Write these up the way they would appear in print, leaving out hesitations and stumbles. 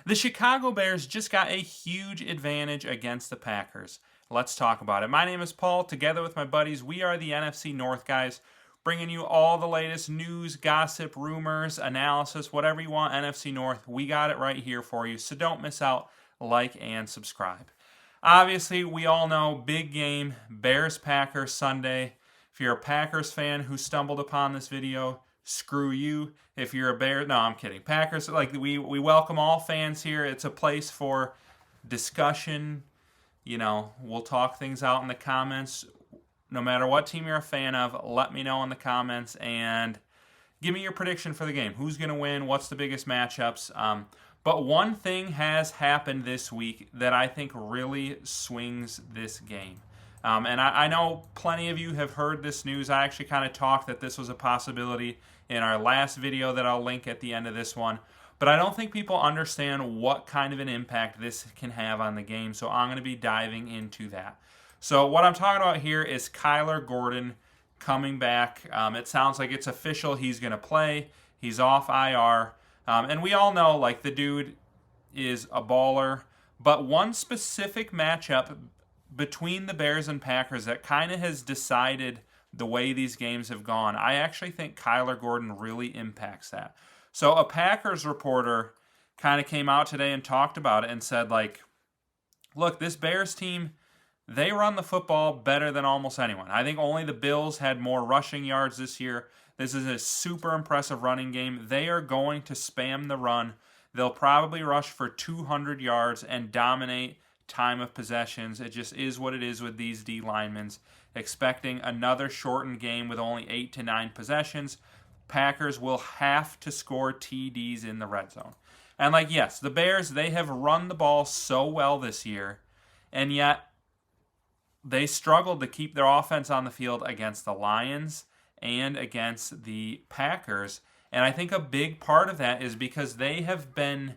The Chicago Bears just got a huge advantage against the Packers. Let's talk about it. My name is Paul. Together with my buddies, we are the NFC North Guys, bringing you all the latest news, gossip, rumors, analysis, whatever you want NFC North. We got it right here for you, so don't miss out. Like and subscribe. Obviously, we all know, big game, Bears-Packers Sunday. If you're a Packers fan who stumbled upon this video, screw you. If you're a Bear, no, I'm kidding. Packers, we welcome all fans here. It's a place for discussion. You know, we'll talk things out in the comments. No matter what team you're a fan of, let me know in the comments and give me your prediction for the game. Who's going to win? What's the biggest matchups? But one thing has happened this week that I think really swings this game. And I know plenty of you have heard this news. I actually kind of talked that this was a possibility in our last video that I'll link at the end of this one. But I don't think people understand what kind of an impact this can have on the game, so I'm going to be diving into that. So what I'm talking about here is Kyler Gordon coming back. It sounds like it's official. He's going to play. He's off IR. And we all know, like, the dude is a baller. But one specific matchup between the Bears and Packers that kind of has decided the way these games have gone, I actually think Kyler Gordon really impacts that. So a Packers reporter kind of came out today and talked about it and said, like, look, this Bears team, they run the football better than almost anyone. I think only the Bills had more rushing yards this year. This is a super impressive running game. They are going to spam the run. They'll probably rush for 200 yards and dominate time of possessions. It just is what it is with these D linemen. Expecting another shortened game with only 8 to 9 possessions. Packers will have to score TDs in the red zone. And yes, the Bears, they have run the ball so well this year, and yet they struggled to keep their offense on the field against the Lions and against the Packers. And I think a big part of that is because they have been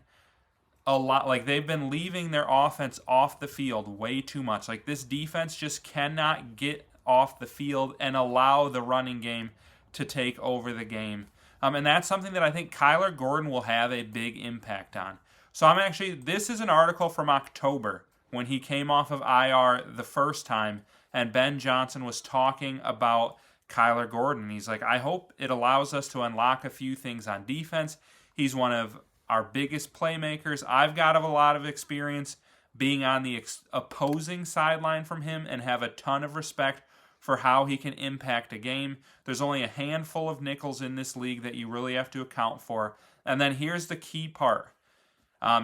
they've been leaving their offense off the field way too much. This defense just cannot get off the field and allow the running game to take over the game. And that's something that I think Kyler Gordon will have a big impact on. So this is an article from October when he came off of IR the first time, and Ben Johnson was talking about Kyler Gordon. He's like, I hope it allows us to unlock a few things on defense. He's one of our biggest playmakers. I've got a lot of experience being on the opposing sideline from him and have a ton of respect for how he can impact a game. There's only a handful of nickels in this league that you really have to account for. And then here's the key part.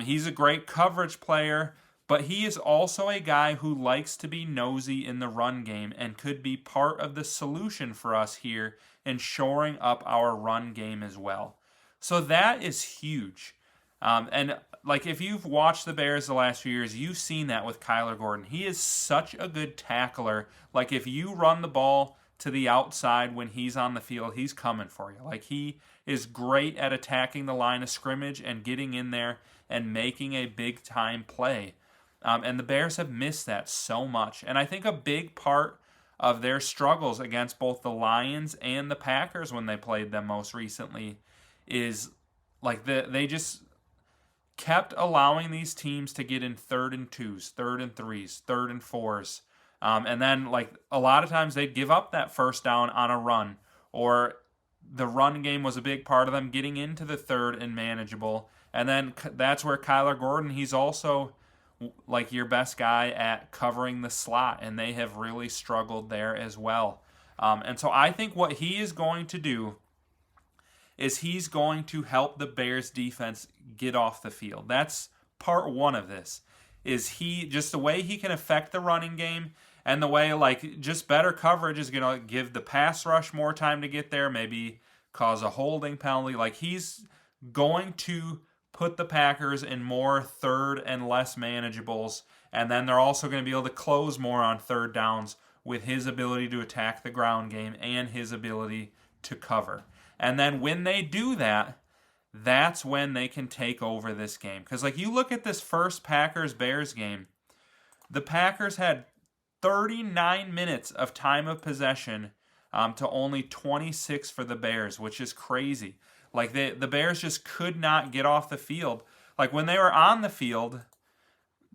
He's a great coverage player, but he is also a guy who likes to be nosy in the run game and could be part of the solution for us here in shoring up our run game as well. So that is huge. If you've watched the Bears the last few years, you've seen that with Kyler Gordon. He is such a good tackler. If you run the ball to the outside when he's on the field, he's coming for you. He is great at attacking the line of scrimmage and getting in there and making a big-time play. And the Bears have missed that so much. And I think a big part of their struggles against both the Lions and the Packers when they played them most recently is they just kept allowing these teams to get in 3rd and 2s, 3rd and 3s, 3rd and 4s. And then a lot of times they'd give up that first down on a run, or the run game was a big part of them getting into the 3rd and manageable. And then that's where Kyler Gordon, he's also your best guy at covering the slot, and they have really struggled there as well. And so I think what he is going to do is he's going to help the Bears defense get off the field. That's part one of this, is the way he can affect the running game, and the way just better coverage is going to give the pass rush more time to get there, maybe cause a holding penalty. He's going to put the Packers in more 3rd and less manageables, and then they're also going to be able to close more on 3rd downs with his ability to attack the ground game and his ability to cover. And then when they do that, that's when they can take over this game. Because you look at this first Packers-Bears game, the Packers had 39 minutes of time of possession to only 26 for the Bears, which is crazy. The Bears just could not get off the field. like when they were on the field,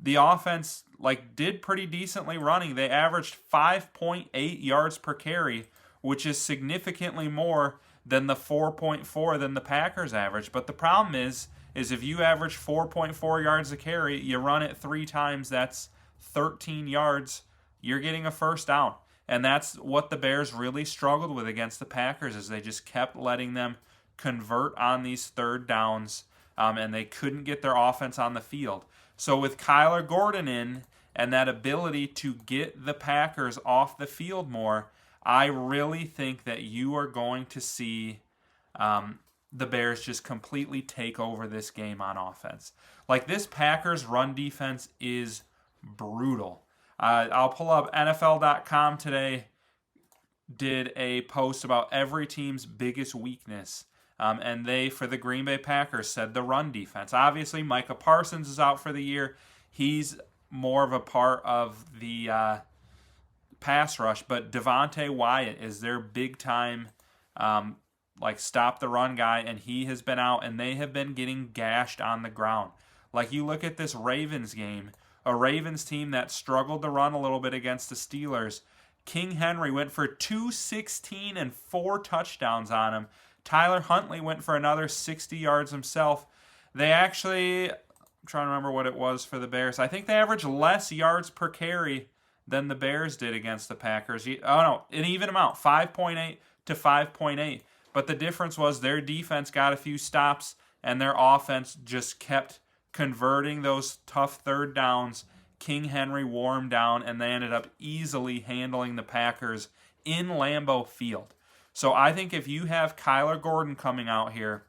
the offense like did pretty decently running. They averaged 5.8 yards per carry, which is significantly more than the 4.4 than the Packers average. But the problem is if you average 4.4 yards a carry, you run it 3 times, that's 13 yards. You're getting a first down. And that's what the Bears really struggled with against the Packers, is they just kept letting them convert on these third downs, and they couldn't get their offense on the field. So with Kyler Gordon in and that ability to get the Packers off the field more, I really think that you are going to see the Bears just completely take over this game on offense. Like, this Packers run defense is brutal. I'll pull up NFL.com today, did a post about every team's biggest weakness. And they, for the Green Bay Packers, said the run defense. Obviously, Micah Parsons is out for the year. He's more of a part of the pass rush. But Devontae Wyatt is their big-time stop the run guy, and he has been out, and they have been getting gashed on the ground. Like, you look at this Ravens game, a Ravens team that struggled to run a little bit against the Steelers. King Henry went for 216 and 4 touchdowns on him. Tyler Huntley went for another 60 yards himself. They actually, I'm trying to remember what it was for the Bears. I think they averaged less yards per carry than the Bears did against the Packers. Oh no, an even amount, 5.8 to 5.8. But the difference was their defense got a few stops, and their offense just kept converting those tough third downs. King Henry wore them down, and they ended up easily handling the Packers in Lambeau Field. So I think if you have Kyler Gordon coming out here,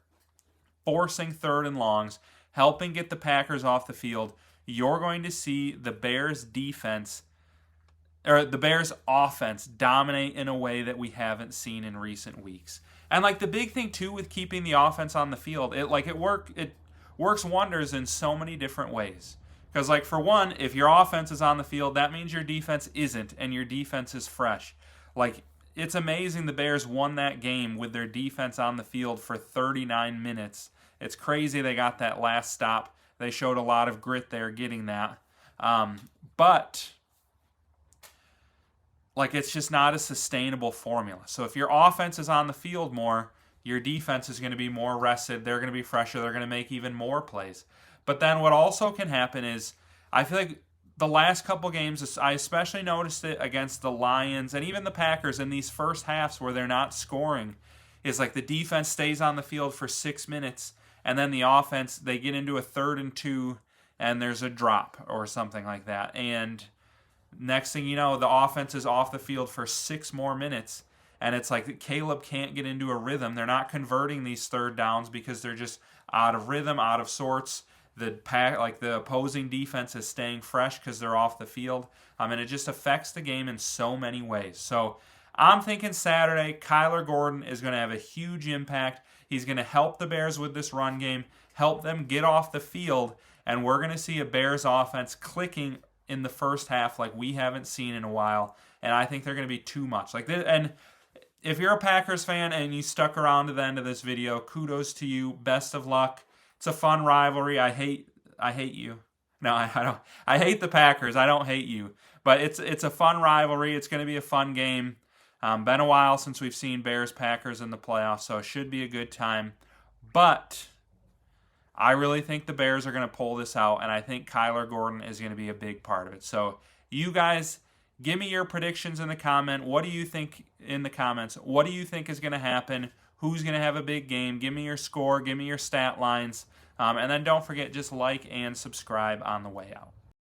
forcing third and longs, helping get the Packers off the field, you're going to see the Bears defense, or the Bears offense, dominate in a way that we haven't seen in recent weeks. And like the big thing too with keeping the offense on the field, it works wonders in so many different ways. Because like for one, if your offense is on the field, that means your defense isn't, and your defense is fresh. Like, it's amazing the Bears won that game with their defense on the field for 39 minutes. It's crazy they got that last stop. They showed a lot of grit there getting that. But like, it's just not a sustainable formula. So if your offense is on the field more, your defense is going to be more rested. They're going to be fresher. They're going to make even more plays. But then what also can happen is, I feel like the last couple games, I especially noticed it against the Lions and even the Packers in these first halves where they're not scoring, is like the defense stays on the field for 6 minutes, and then the offense, they get into a 3rd and 2, and there's a drop or something like that. And next thing you know, the offense is off the field for 6 more minutes, and it's like Caleb can't get into a rhythm. They're not converting these third downs because they're just out of rhythm, out of sorts. The opposing defense is staying fresh because they're off the field. And it just affects the game in so many ways. So I'm thinking Saturday, Kyler Gordon is going to have a huge impact. He's going to help the Bears with this run game, help them get off the field, and we're going to see a Bears offense clicking in the first half like we haven't seen in a while. And I think they're going to be too much. And if you're a Packers fan and you stuck around to the end of this video, kudos to you. Best of luck. It's a fun rivalry. I hate you. No, I don't. I hate the Packers. I don't hate you. But it's a fun rivalry. It's going to be a fun game. Been a while since we've seen Bears-Packers in the playoffs, so it should be a good time. But I really think the Bears are going to pull this out, and I think Kyler Gordon is going to be a big part of it. So you guys, give me your predictions in the comment. What do you think in the comments? What do you think is going to happen? Who's going to have a big game? Give me your score. Give me your stat lines. And then don't forget, just like and subscribe on the way out.